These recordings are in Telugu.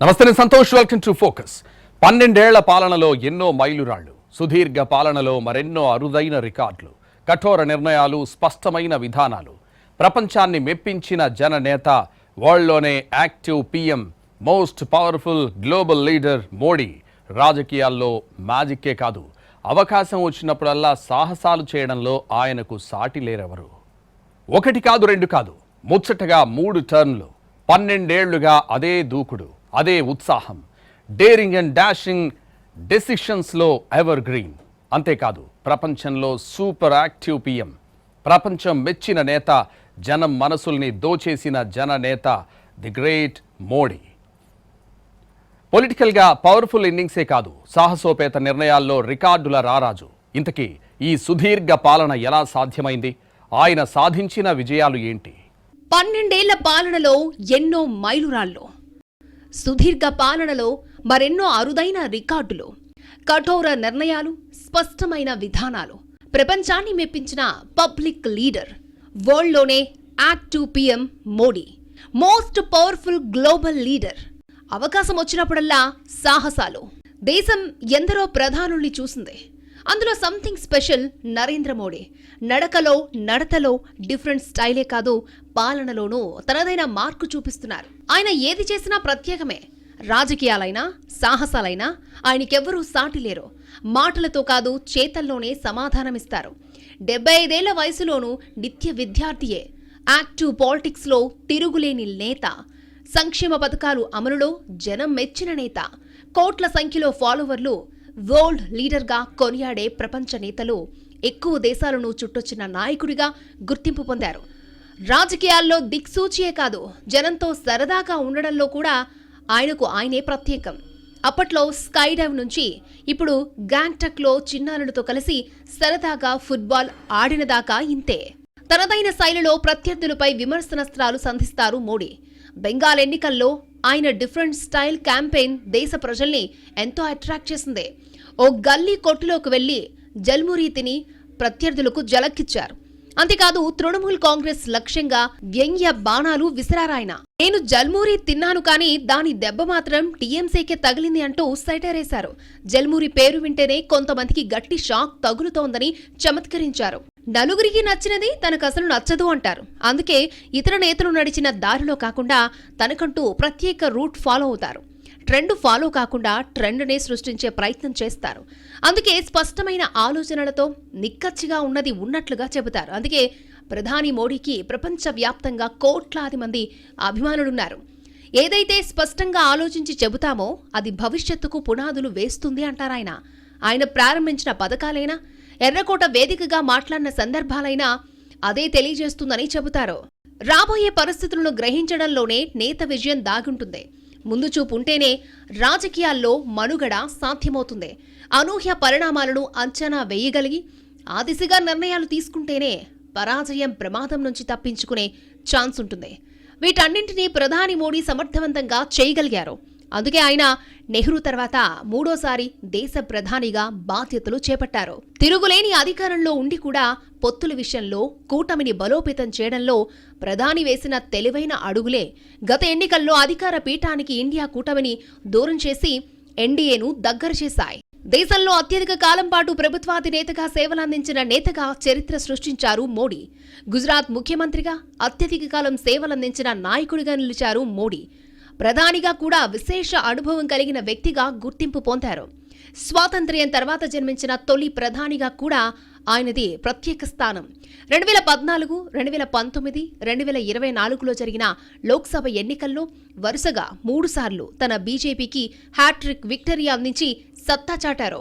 నమస్తే, నేను సంతోష్. Welcome to focus. 12 ఏళ్ల పాలనలో ఎన్నో మైలురాళ్లు, సుదీర్ఘ పాలనలో మరెన్నో అరుదైన రికార్డులు, కఠోర నిర్ణయాలు, స్పష్టమైన విధానాలు, ప్రపంచాన్ని మెప్పించిన జననేత, వరల్డ్లోనే active PM, most powerful global leader Modi. రాజకీయాల్లో మ్యాజిక్కే కాదు, అవకాశం వచ్చినప్పుడల్లా సాహసాలు చేయడంలో ఆయనకు సాటి లేరెవరు. ఒకటి కాదు, రెండు కాదు, ముచ్చటగా 3 టర్న్లు, 12 ఏళ్లుగా అదే దూకుడు, అదే ఉత్సాహం, డేరింగ్ అండ్ డాషింగ్ డెసిషన్స్లో ఎవర్ గ్రీన్. అంతేకాదు, ప్రపంచంలో సూపర్ యాక్టివ్ పీఎం, ప్రపంచం మెచ్చిన నేత, జనం మనసుల్ని దోచేసిన జననేత, ది గ్రేట్ మోడీ. పొలిటికల్గా పవర్ఫుల్ ఇన్నింగ్సే కాదు, సాహసోపేత నిర్ణయాల్లో రికార్డుల రారాజు. ఇంతకీ ఈ సుదీర్ఘ పాలన ఎలా సాధ్యమైంది? ఆయన సాధించిన విజయాలు ఏంటి? 12 ఏళ్ల పాలనలో ఎన్నో మైలురాళ్ళు, సుదీర్ఘ పాలనలో మరెన్నో అరుదైన రికార్డులు, కఠోర నిర్ణయాలు, స్పష్టమైన విధానాలు, ప్రపంచాన్ని మెప్పించిన పబ్లిక్ లీడర్, వరల్డ్లోనే active PM Modi, most powerful global leader. అవకాశం వచ్చినప్పుడల్లా సాహసాలు. దేశం ఎందరో ప్రధానుల్ని చూసింది. అందులో సంథింగ్ స్పెషల్ నరేంద్ర మోడీ. నడకలో, నడతలో డిఫరెంట్ స్టైలే కాదు, పాలనలోనూ తనదైన మార్కు చూపిస్తున్నారు. ఆయన ఏది చేసినా ప్రత్యేకమే. రాజకీయాలైనా, సాహసాలైనా ఆయనకెవ్వరూ సాటి లేరు. మాటలతో కాదు, చేతల్లోనే సమాధానమిస్తారు. 75 ఏళ్ల వయసులోనూ నిత్య విద్యార్థియే. యాక్టివ్ పాలిటిక్స్లో తిరుగులేని నేత. సంక్షేమ పథకాలు అమలులో జనం మెచ్చిన నేత. కోట్ల సంఖ్యలో ఫాలోవర్లు, వరల్డ్ లీడర్గా కొనియాడే ప్రపంచ నేతలు, ఎక్కువ దేశాలను చుట్టొచ్చిన నాయకుడిగా గుర్తింపు పొందారు. రాజకీయాల్లో దిక్సూచియే కాదు, జనంతో సరదాగా ఉండడంలో కూడా ఆయనే ప్రత్యేకం. అప్పట్లో స్కై డైవ్ నుంచి ఇప్పుడు గ్యాంగ్టక్లో చిన్నారులతో కలిసి సరదాగా ఫుట్బాల్ ఆడినదాకా ఇంతే. తనదైన శైలిలో ప్రత్యర్థులపై విమర్శనాస్త్రాలు సంధిస్తారు మోడీ. బెంగాల్ ఎన్నికల్లో ఆయన డిఫరెంట్ స్టైల్ క్యాంపెయిన్ దేశ ప్రజల్ని ఎంతో అట్రాక్ట్ చేసింది. ఓ గల్లీ కొట్టులోకి వెళ్లి జల్మురీ తిని ప్రత్యర్థులకు జలక్కిచ్చారు. అంతేకాదు, తృణమూల్ కాంగ్రెస్ లక్ష్యంగా వ్యంగ్య బాణాలు విసిరారాయన. నేను జల్మూరి తిన్నాను, కానీ దాని దెబ్బ మాత్రం టీఎంసీకే తగిలింది అంటూ సైటరేశారు. జల్మూరి పేరు వింటేనే కొంతమందికి గట్టి షాక్ తగులుతోందని చమత్కరించారు. నలుగురికి నచ్చినది తనకు అసలు నచ్చదు అంటారు. అందుకే ఇతర నేతలు నడిచిన దారిలో కాకుండా తనకంటూ ప్రత్యేక రూట్ ఫాలో అవుతారు. ట్రెండ్ ఫాలో కాకుండా ట్రెండ్నే సృష్టించే ప్రయత్నం చేస్తారు. అందుకే స్పష్టమైన ఆలోచనలతో నిక్కచ్చిగా ఉన్నది ఉన్నట్లుగా చెబుతారు. అందుకే ప్రధాని మోడీకి ప్రపంచవ్యాప్తంగా కోట్లాది మంది అభిమానులున్నారు. ఏదైతే స్పష్టంగా ఆలోచించి చెబుతామో అది భవిష్యత్తుకు పునాదులు వేస్తుంది అంటారాయన. ఆయన ప్రారంభించిన పథకాలైనా, ఎర్రకోట వేదికగా మాట్లాడిన సందర్భాలైనా అదే తెలియజేస్తుందని చెబుతారు. రాబోయే పరిస్థితులను గ్రహించడంలోనే నేత విజయం దాగుంటుంది. ముందు చూపు ఉంటేనే రాజకీయాల్లో మనుగడ సాధ్యమవుతుంది. అనూహ్య పరిణామాలను అంచనా వేయగలిగి ఆ దిశగా నిర్ణయాలు తీసుకుంటేనే పరాజయం, ప్రమాదం నుంచి తప్పించుకునే ఛాన్స్ ఉంటుంది. వీటన్నింటినీ ప్రధాని మోడీ సమర్థవంతంగా చేయగలిగారు. అందుకే ఆయన నెహ్రూ తర్వాత 3వ దేశ ప్రధానిగా బాధ్యతలు చేపట్టారు. తిరుగులేని అధికారంలో ఉండి కూడా పొత్తుల విషయంలో కూటమిని బలోపేతం చేయడంలో ప్రధాని వేసిన తెలివైన అడుగులే గత ఎన్నికల్లో అధికార పీఠానికి ఇండియా కూటమిని దూరం చేసి ఎన్డీఏను దగ్గర చేశాయి. దేశంలో అత్యధిక కాలం పాటు ప్రభుత్వాధినేతగా సేవలందించిన నేతగా చరిత్ర సృష్టించారు మోడీ. గుజరాత్ ముఖ్యమంత్రిగా అత్యధిక కాలం సేవలందించిన నాయకుడిగా నిలిచారు మోడీ. ప్రధానిగా కూడా విశేష అనుభవం కలిగిన వ్యక్తిగా గుర్తింపు పొందారు. స్వాతంత్ర్యం తర్వాత జన్మించిన తొలి ప్రధానిగా కూడా ఆయనది ప్రత్యేక స్థానం. 2014, 2019, 2024లో జరిగిన లోక్సభ ఎన్నికల్లో వరుసగా 3 సార్లు తన బీజేపీకి హ్యాట్రిక్ విక్టరీ అందించి సత్తా చాటారు.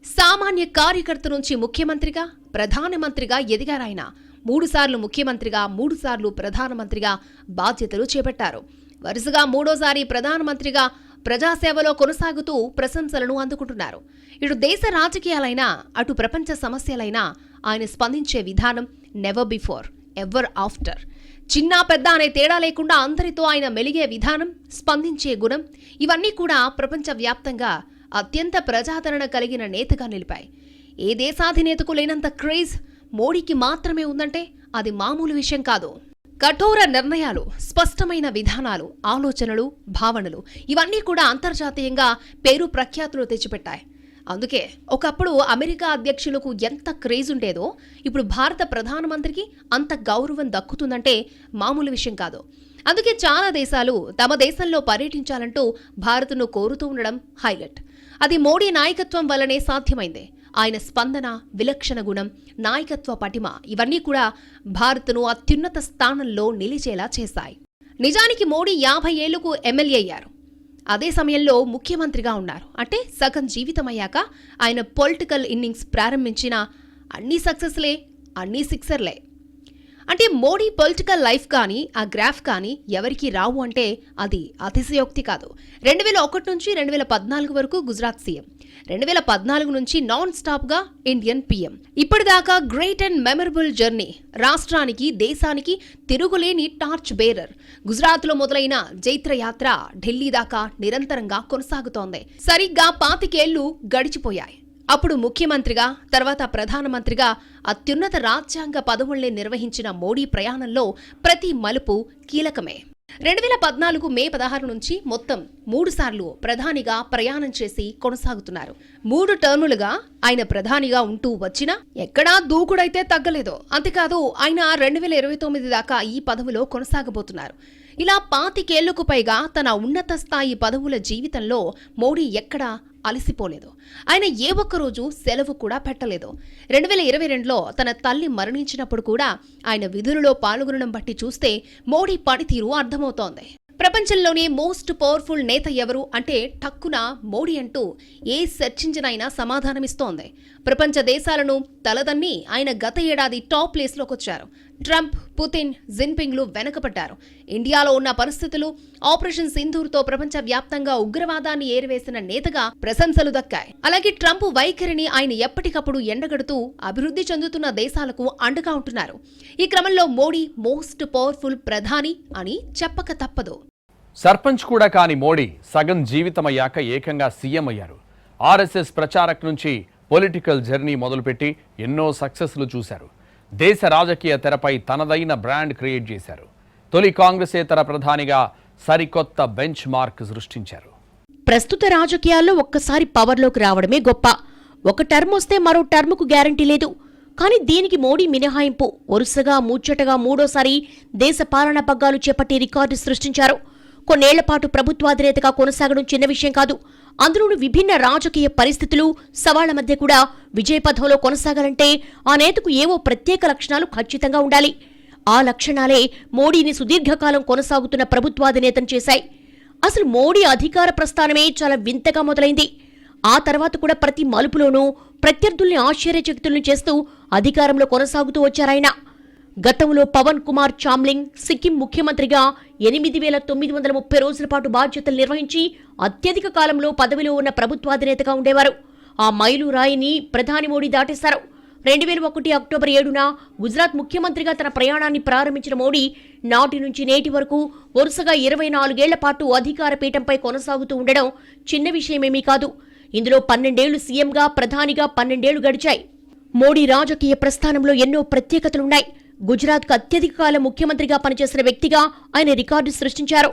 సామాన్య కార్యకర్త నుంచి ముఖ్యమంత్రిగా, ప్రధానమంత్రిగా ఎదిగారాయన. 3 సార్లు ముఖ్యమంత్రిగా, 3 సార్లు ప్రధానమంత్రిగా బాధ్యతలు చేపట్టారు. వరుసగా 3వ ప్రధానమంత్రిగా ప్రజాసేవలో కొనసాగుతూ ప్రశంసలను అందుకుంటున్నారు. ఇటు దేశ రాజకీయాలైనా, అటు ప్రపంచ సమస్యలైనా ఆయన స్పందించే విధానం నెవర్ బిఫోర్, ఎవర్ ఆఫ్టర్. చిన్న పెద్ద అనే తేడా లేకుండా అందరితో ఆయన మెలిగే విధానం, స్పందించే గుణం, ఇవన్నీ కూడా ప్రపంచవ్యాప్తంగా అత్యంత ప్రజాదరణ కలిగిన నేతగా నిలిపాయి. ఏ దేశాధినేతకు లేనంత క్రేజ్ మోడీకి మాత్రమే ఉందంటే అది మామూలు విషయం కాదు. కఠోర నిర్ణయాలు, స్పష్టమైన విధానాలు, ఆలోచనలు, భావనలు ఇవన్నీ కూడా అంతర్జాతీయంగా పేరు ప్రఖ్యాతులు తెచ్చిపెట్టాయి. అందుకే ఒకప్పుడు అమెరికా అధ్యక్షులకు ఎంత క్రేజ్ ఉండేదో ఇప్పుడు భారత ప్రధానమంత్రికి అంత గౌరవం దక్కుతుందంటే మామూలు విషయం కాదు. అందుకే చాలా దేశాలు తమ దేశంలో పర్యటించాలంటూ భారత్ను కోరుతూ ఉండడం హైలైట్. అది మోడీ నాయకత్వం వల్లనే సాధ్యమైంది. ఆయన స్పందన, విలక్షణ గుణం, నాయకత్వ పటిమ ఇవన్నీ కూడా భారత్ను అత్యున్నత స్థానంలో నిలిచేలా చేశాయి. నిజానికి మోడీ 50 ఏళ్లకు ఎమ్మెల్యే అయ్యారు. అదే సమయంలో ముఖ్యమంత్రిగా ఉన్నారు. అంటే సగం జీవితమయ్యాక ఆయన పొలిటికల్ ఇన్నింగ్స్ ప్రారంభించిన అన్ని సక్సెస్లే, అన్ని సిక్సర్లే. అంటే మోడీ పొలిటికల్ లైఫ్ కానీ ఆ గ్రాఫ్ కానీ ఎవరికి రావు అంటే అది అతిశయోక్తి కాదు. 2001 నుంచి 2014 వరకు గుజరాత్ సీఎం, 2014 నుంచి నాన్ స్టాప్గా ఇండియన్ పీఎం. ఇప్పటిదాకా గ్రేట్ అండ్ మెమరబుల్ జర్నీ. రాష్ట్రానికి, దేశానికి తిరుగులేని టార్చ్ బేరర్. గుజరాత్లో మొదలైన జైత్రయాత్ర ఢిల్లీ దాకా నిరంతరంగా కొనసాగుతోంది. సరిగ్గా 25 ఏళ్లు గడిచిపోయాయి. అప్పుడు ముఖ్యమంత్రిగా, తర్వాత ప్రధానమంత్రిగా అత్యున్నత రాజ్యాంగ పదవుల్ని నిర్వహించిన మోడీ ప్రయాణంలో ప్రతి మలుపు కీలకమే. 2014 మే 16 నుంచి మొత్తం 3 సార్లు ప్రధానిగా ప్రయాణం చేసి కొనసాగుతున్నారు. 3 టర్ములుగా ఆయన ప్రధానిగా ఉంటూ వచ్చినా ఎక్కడా దూకుడైతే తగ్గలేదు. అంతేకాదు ఆయన 2029 దాకా ఈ పదవిలో కొనసాగబోతున్నారు. ఇలా 25 ఏళ్లకు పైగా తన ఉన్నత స్థాయి పదవుల జీవితంలో మోడీ ఎక్కడా అలసిపోలేదు. ఆయన ఏ ఒక్కరోజు సెలవు కూడా పెట్టలేదు. 2022లో తన తల్లి మరణించినప్పుడు కూడా ఆయన విధులలో పాల్గొనడం బట్టి చూస్తే మోడీ పనితీరు అర్థమవుతోంది. ప్రపంచంలోనే మోస్ట్ పవర్ఫుల్ నేత ఎవరు అంటే టక్కున మోడీ అంటూ ఏ సెర్చ్ ఇంజిన్ అయినా సమాధానమిస్తోంది. ప్రపంచ దేశాలను తలదన్ని ఆయన గత ఏడాది టాప్ ప్లేస్లోకి వచ్చారు. ట్రంప్, పుతిన్, జిన్పింగ్లు వెనకబడ్డారు. ఇండియాలో ఉన్న పరిస్థితులు, ఆపరేషన్ సింధూర్తో ప్రపంచ వ్యాప్తంగా ఉగ్రవాదాన్ని ఏరివేసిన నేతగా ప్రశంసలు దక్కాయి. అలాగే ట్రంప్ వైఖరిని ఆయన ఎప్పటికప్పుడు ఎండగడుతూ అభివృద్ధి చెందుతున్న దేశాలకు అండగా ఉంటున్నారు. ఈ క్రమంలో మోడీ మోస్ట్ పవర్ఫుల్ ప్రధాని అని చెప్పక తప్పదు. సర్పంచ్ కూడా కాని మోడీ సగం జీవితమయ్యాక ఏకంగా సీఎం అయ్యారు. ఆర్ఎస్ఎస్ ప్రచారక్ నుంచి పొలిటికల్ జర్నీ మొదలుపెట్టి ఎన్నో సక్సెస్లు చూశారు. దేశ రాజకీయ తెరపై తనదైన బ్రాండ్ క్రియేట్ చేశారు. తొలి కాంగ్రెసేతర ప్రధానిగా సరికొత్త బెంచ్ మార్క్ సృష్టించారు. ప్రస్తుత రాజకీయాల్లో ఒక్కసారి పవర్లోకి రావడమే గొప్ప. ఒక టర్మ్ వస్తే మరో టర్ముకు గ్యారంటీ లేదు. కానీ దీనికి మోడీ మినహాయింపు. వరుసగా ముచ్చటగా 3వ దేశ పాలనా పగ్గాలు చేపట్టి రికార్డు సృష్టించారు. కొన్నేళ్ల పాటు ప్రభుత్వాధినేతగా కొనసాగడం చిన్న విషయం కాదు. అందులోనూ విభిన్న రాజకీయ పరిస్థితులు, సవాళ్ల మధ్య కూడా విజయపథంలో కొనసాగాలంటే ఆ నేతకు ఏవో ప్రత్యేక లక్షణాలు ఖచ్చితంగా ఉండాలి. ఆ లక్షణాలే మోడీని సుదీర్ఘకాలం కొనసాగుతున్న ప్రభుత్వాధినేతను చేశాయి. అసలు మోడీ అధికార ప్రస్థానమే చాలా వింతగా మొదలైంది. ఆ తర్వాత కూడా ప్రతి మలుపులోనూ ప్రత్యర్థుల్ని ఆశ్చర్యచకితుల్ని చేస్తూ అధికారంలో కొనసాగుతూ వచ్చారాయన. గతంలో పవన్ కుమార్ చామ్లింగ్ సిక్కిం ముఖ్యమంత్రిగా 8,930 రోజుల పాటు బాధ్యతలు నిర్వహించి అత్యధిక కాలంలో పదవిలో ఉన్న ప్రభుత్వాధినేతగా ఉండేవారు. ఆ మైలురాయిని ప్రధాని మోడీ దాటేశారు. 2001 అక్టోబర్ 7న గుజరాత్ ముఖ్యమంత్రిగా తన ప్రయాణాన్ని ప్రారంభించిన మోడీ నాటి నుంచి నేటి వరకు వరుసగా 24 ఏళ్ల పాటు అధికార పీఠంపై కొనసాగుతూ ఉండడం చిన్న విషయమేమీ కాదు. ఇందులో 12 ఏళ్లు సీఎంగా, ప్రధానిగా 12 ఏళ్లు గడిచాయి. మోడీ రాజకీయ ప్రస్థానంలో ఎన్నో ప్రత్యేకతలున్నాయి. గుజరాత్కు అత్యధిక కాలం ముఖ్యమంత్రిగా పనిచేసిన వ్యక్తిగా ఆయన రికార్డు సృష్టించారు.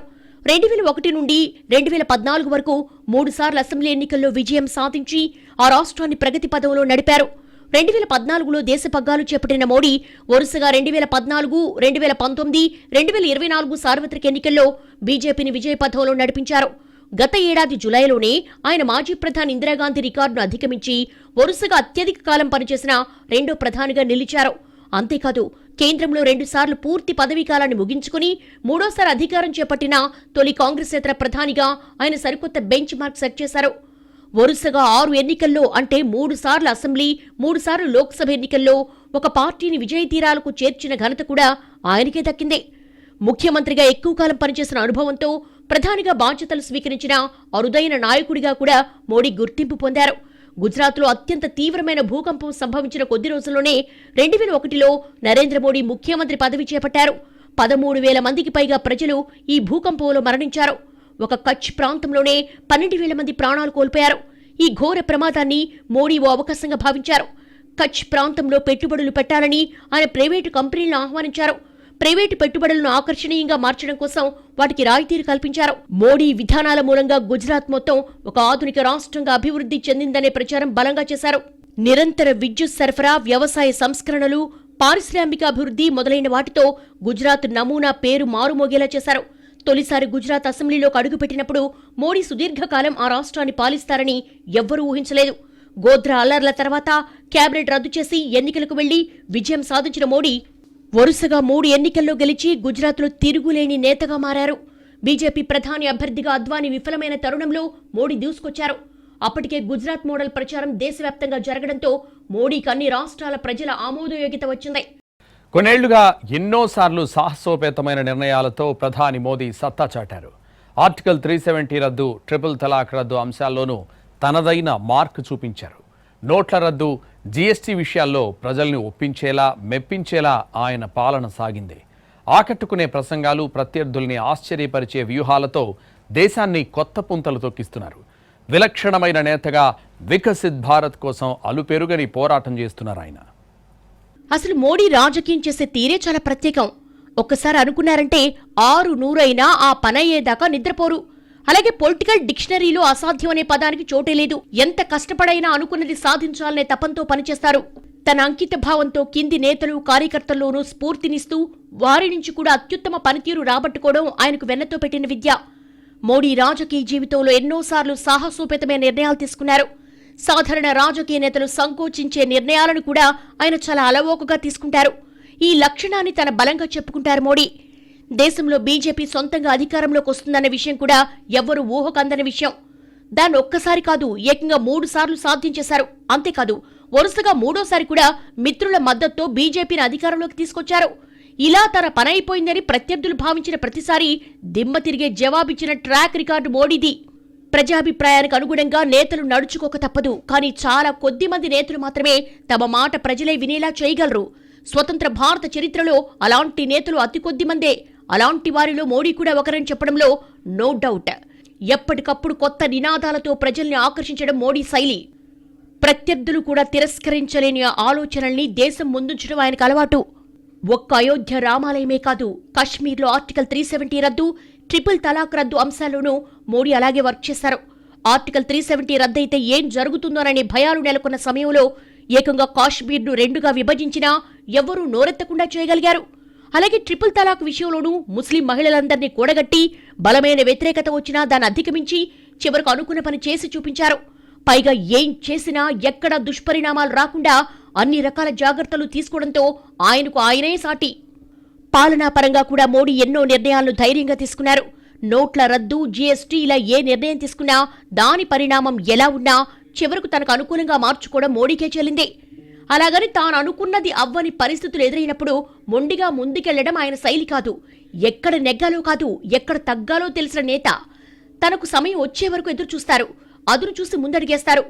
2001 నుండి 2014 వరకు 3 సార్లు అసెంబ్లీ ఎన్నికల్లో విజయం సాధించి ఆ రాష్ట్రాన్ని ప్రగతి పథంలో నడిపారు. 2014లో దేశ పగ్గాలు చేపట్టిన మోడీ వరుసగా 2014, 2019, 2024 సార్వత్రిక ఎన్నికల్లో బీజేపీని విజయపథంలో నడిపించారు. గత ఏడాది జులైలోనే ఆయన మాజీ ప్రధాని ఇందిరాగాంధీ రికార్డును అధిగమించి వరుసగా అత్యధిక కాలం పనిచేసిన 2వ ప్రధానిగా నిలిచారు. అంతేకాదు కేంద్రంలో 2 సార్లు పూర్తి పదవీకాలాన్ని ముగించుకుని 3వసారి అధికారం చేపట్టిన తొలి కాంగ్రెసేతర ప్రధానిగా ఆయన సరికొత్త బెంచ్ మార్క్ సెట్ చేశారు. వరుసగా 6 ఎన్నికల్లో అంటే 3 సార్లు అసెంబ్లీ, 3 సార్లు లోక్సభ ఎన్నికల్లో ఒక పార్టీని విజయ తీరాలకు చేర్చిన ఘనత కూడా ఆయనకే దక్కింది. ముఖ్యమంత్రిగా ఎక్కువ కాలం పనిచేసిన అనుభవంతో ప్రధానిగా బాధ్యతలు స్వీకరించిన అరుదైన నాయకుడిగా కూడా మోడీ గుర్తింపు పొందారు. గుజరాత్లో అత్యంత తీవ్రమైన భూకంపం సంభవించిన కొద్ది రోజుల్లోనే 2001లో నరేంద్ర మోడీ ముఖ్యమంత్రి పదవి చేపట్టారు. 13,000 మందికి పైగా ప్రజలు ఈ భూకంపంలో మరణించారు. ఒక కచ్ ప్రాంతంలోనే 12,000 మంది ప్రాణాలు కోల్పోయారు. ఈ ఘోర ప్రమాదాన్ని మోడీ ఓ అవకాశంగా భావించారు. కచ్ ప్రాంతంలో పెట్టుబడులు పెట్టాలని ఆయన ప్రైవేటు కంపెనీలను ఆహ్వానించారు. ప్రైవేటు పెట్టుబడులను ఆకర్షణీయంగా మార్చడం కోసం వాటికి రాయితీలు కల్పించారు. మోడీ విధానాల మూలంగా గుజరాత్ మొత్తం ఒక ఆధునిక రాష్ట్రంగా అభివృద్ధి చెందిందనే ప్రచారం బలంగా చేశారు. నిరంతర విద్యుత్ సరఫరా, వ్యవసాయ సంస్కరణలు, పారిశ్రామిక అభివృద్ధి మొదలైన వాటితో గుజరాత్ నమూనా పేరు మారుమోగేలా చేశారు. తొలిసారి గుజరాత్ అసెంబ్లీలోకి అడుగుపెట్టినప్పుడు మోడీ సుదీర్ఘకాలం ఆ రాష్ట్రాన్ని పాలిస్తారని ఎవ్వరూ ఊహించలేదు. గోధ్రా అల్లర్ల తర్వాత కేబినెట్ రద్దు చేసి ఎన్నికలకు వెళ్లి విజయం సాధించిన మోడీ వరుసగా 3 ఎన్నికల్లో గెలిచి గుజరాత్లో తిరుగులేని నేతగా మారారు. బీజేపీ ప్రధాని అభ్యర్థిగా అద్వానీ విఫలమైన తరుణంలో మోడీ దూసుకొచ్చారు. అప్పటికే గుజరాత్ మోడల్ ప్రచారం దేశవ్యాప్తంగా జరగడంతో మోడీకి అన్ని రాష్ట్రాల ప్రజల ఆమోదయోగ్యత వచ్చింది. కొన్నేళ్లుగా ఎన్నోసార్లు సాహసోపేతమైన నిర్ణయాలతో ప్రధాని మోదీ సత్తా చాటారు. ఆర్టికల్ 370 రద్దు, ట్రిపుల్ తలాక్ రద్దు అంశాల్లోనూ తనదైన మార్క్ చూపించారు. నోట్ల రద్దు, జీఎస్టీ విషయాల్లో ప్రజల్ని ఒప్పించేలా, మెప్పించేలా ఆయన పాలన సాగింది. ఆకట్టుకునే ప్రసంగాలు, ప్రత్యర్థుల్ని ఆశ్చర్యపరిచే వ్యూహాలతో దేశాన్ని కొత్త పుంతలు తొక్కిస్తున్నారు. విలక్షణమైన నేతగా వికసిత్ భారత్ కోసం అలుపెరుగని పోరాటం చేస్తున్నారు ఆయన. అసలు మోడీ రాజకీయం చేసే తీరే చాలా ప్రత్యేకం. ఒక్కసారి అనుకున్నారంటే 600 అయినా ఆ పనయ్యేదాకా నిద్రపోరు. అలాగే పొలిటికల్ డిక్షనరీలో అసాధ్యం అనే పదానికి చోటే లేదు. ఎంత కష్టపడైనా అనుకున్నది సాధించాలనే తపంతో పనిచేస్తారు. తన అంకిత భావంతో కింది నేతలు, కార్యకర్తల్లోనూ స్ఫూర్తినిస్తూ వారి నుంచి కూడా అత్యుత్తమ పనితీరు రాబట్టుకోవడం ఆయనకు వెన్నతో పెట్టిన విద్య. మోడీ రాజకీయ జీవితంలో ఎన్నోసార్లు సాహసోపేతమైన నిర్ణయాలు తీసుకున్నారు. సాధారణ రాజకీయ నేతలు సంకోచించే నిర్ణయాలను కూడా ఆయన చాలా అలవోకగా తీసుకుంటారు. ఈ లక్షణాన్ని తన బలంగా చెప్పుకుంటారు మోడీ. దేశంలో బీజేపీ సొంతంగా అధికారంలోకి వస్తుందన్న విషయం కూడా ఎవ్వరూ ఊహకందని విషయం. దాన్ని ఒక్కసారి కాదు, ఏకంగా 3 సార్లు సాధించేశారు. అంతేకాదు, వరుసగా 3వసారి కూడా మిత్రుల మద్దతుతో బీజేపీని అధికారంలోకి తీసుకొచ్చారు. ఇలా తన పనైపోయిందని ప్రత్యర్థులు భావించిన ప్రతిసారి దిమ్మ తిరిగే జవాబిచ్చిన ట్రాక్ రికార్డు మోడీది. ప్రజాభిప్రాయానికి అనుగుణంగా నేతలు నడుచుకోక తప్పదు. కానీ చాలా కొద్ది మంది నేతలు మాత్రమే తమ మాట ప్రజలే వినేలా చేయగలరు. స్వతంత్ర భారత చరిత్రలో అలాంటి నేతలు అతి కొద్ది మందే. అలాంటి వారిలో మోడీ కూడా ఒకరని చెప్పడంలో నో డౌట్. ఎప్పటికప్పుడు కొత్త నినాదాలతో ప్రజల్ని ఆకర్షించడం మోడీ శైలి. ప్రత్యర్థులు కూడా తిరస్కరించలేని ఆలోచనల్ని దేశం ముందుంచడం ఆయనకు అలవాటు. ఒక్క అయోధ్య రామాలయమే కాదు, కశ్మీర్లో ఆర్టికల్ 370 రద్దు, ట్రిపుల్ తలాక్ రద్దు అంశాల్లోనూ మోడీ అలాగే వర్క్ చేశారు. ఆర్టికల్ 370 రద్దయితే ఏం జరుగుతుందోననే భయాలు నెలకొన్న సమయంలో ఏకంగా కాశ్మీర్ను 2గా విభజించినా ఎవ్వరూ నోరెత్తకుండా చేయగలిగారు. అలాగే ట్రిపుల్ తలాక్ విషయంలోనూ ముస్లిం మహిళలందరినీ కూడగట్టి బలమైన వ్యతిరేకత వచ్చినా దాన్ని అధిగమించి చివరకు అనుకున్న పని చేసి చూపించారు. పైగా ఏం చేసినా ఎక్కడా దుష్పరిణామాలు రాకుండా అన్ని రకాల జాగ్రత్తలు తీసుకోవడంతో ఆయనకు ఆయనే సాటి. పాలనా పరంగా కూడా మోడీ ఎన్నో నిర్ణయాలను ధైర్యంగా తీసుకున్నారు. నోట్ల రద్దు, జీఎస్టీ ఇలా ఏ నిర్ణయం తీసుకున్నా దాని పరిణామం ఎలా ఉన్నా చివరకు తనకు అనుకూలంగా మార్చుకోవడం మోడీకే చెల్లింది. అలాగని తాను అనుకున్నది అవ్వని పరిస్థితులు ఎదురైనప్పుడు మొండిగా ముందుకెళ్లడం ఆయన శైలి కాదు. ఎక్కడ నెగ్గాలో కాదు, ఎక్కడ తగ్గాలో తెలిసిన నేత. తనకు సమయం వచ్చే వరకు ఎదురు చూస్తారు, అదును చూసి ముందడిగేస్తారు.